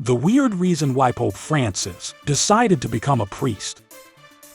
The weird reason why Pope Francis decided to become a priest.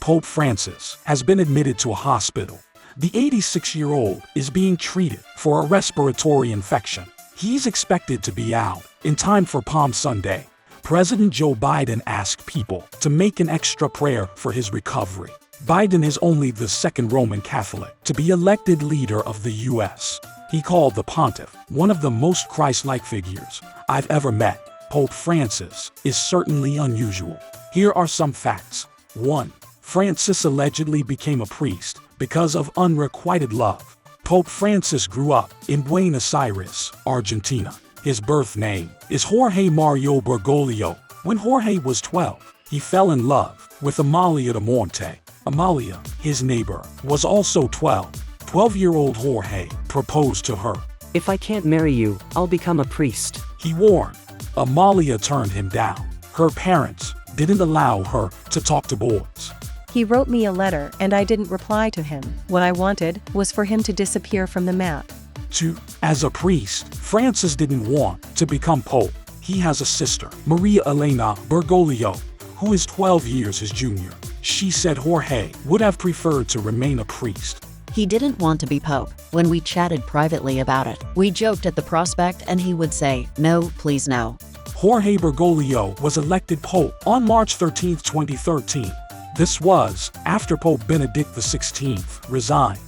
Pope Francis has been admitted to a hospital. The 86-year-old is being treated for a respiratory infection. He's expected to be out in time for Palm Sunday. President Joe Biden asked people to make an extra prayer for his recovery. Biden is only the second Roman Catholic to be elected leader of the U.S. He called the pontiff one of the most Christ-like figures I've ever met. Pope Francis is certainly unusual. Here are some facts. 1. Francis allegedly became a priest because of unrequited love. Pope Francis grew up in Buenos Aires, Argentina. His birth name is Jorge Mario Bergoglio. When Jorge was 12, he fell in love with Amalia de Monte. Amalia, his neighbor, was also 12. 12-year-old Jorge proposed to her. "If I can't marry you, I'll become a priest," he warned. Amalia turned him down. Her parents didn't allow her to talk to boys. "He wrote me a letter and I didn't reply to him. What I wanted was for him to disappear from the map." 2. As a priest, Francis didn't want to become pope. He has a sister, Maria Elena Bergoglio, who is 12 years his junior. She said Jorge would have preferred to remain a priest. He didn't want to be pope. When we chatted privately about it, we joked at the prospect and he would say, "No, please no." Jorge Bergoglio was elected pope on March 13, 2013. This was after Pope Benedict XVI resigned.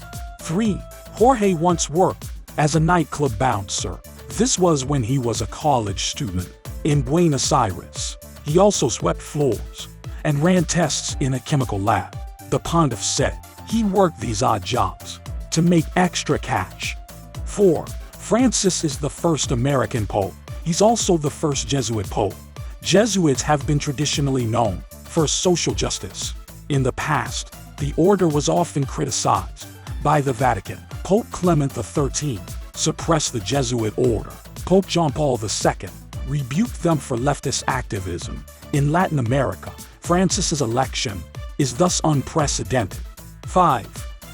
3. Jorge once worked as a nightclub bouncer. This was when he was a college student in Buenos Aires. He also swept floors and ran tests in a chemical lab. The pontiff said he worked these odd jobs to make extra cash. 4. Francis is the first American pope. He's also the first Jesuit pope. Jesuits have been traditionally known for social justice. In the past, the order was often criticized by the Vatican. Pope Clement XIII suppressed the Jesuit order. Pope John Paul II rebuked them for leftist activism. In Latin America, Francis's election is thus unprecedented. 5.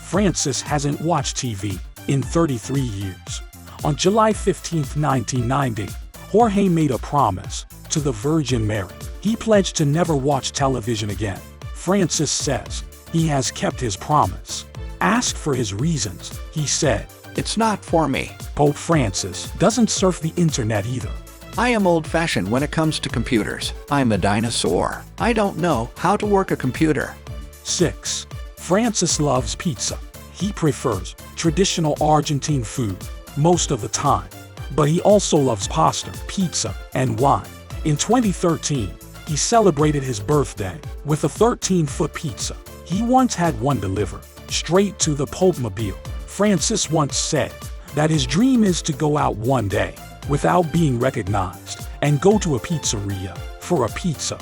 Francis hasn't watched TV in 33 years. On July 15, 1990, Jorge made a promise to the Virgin Mary. He pledged to never watch television again. Francis says he has kept his promise. Asked for his reasons, he said, "It's not for me. Pope Francis doesn't surf the internet either. I am old-fashioned when it comes to computers. I'm a dinosaur. I don't know how to work a computer." 6. Francis loves pizza. He prefers traditional Argentine food most of the time, but he also loves pasta, pizza, and wine. In 2013, he celebrated his birthday with a 13-foot pizza. He once had one delivered straight to the Pope-mobile. Francis once said that his dream is to go out one day without being recognized and go to a pizzeria for a pizza.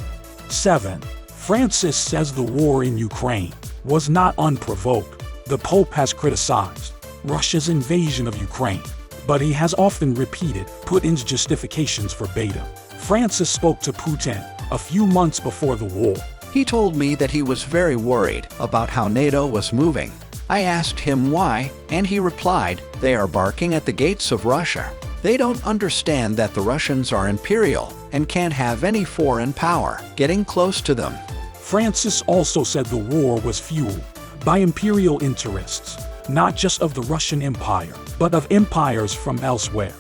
7. Francis says the war in Ukraine was not unprovoked. The Pope has criticized Russia's invasion of Ukraine, but he has often repeated Putin's justifications verbatim. Francis spoke to Putin a few months before the war. He told me that he was very worried about how NATO was moving. I asked him why, and he replied, "They are barking at the gates of Russia. They don't understand that the Russians are imperial and can't have any foreign power getting close to them." Francis also said the war was fueled by imperial interests, not just of the Russian Empire, but of empires from elsewhere.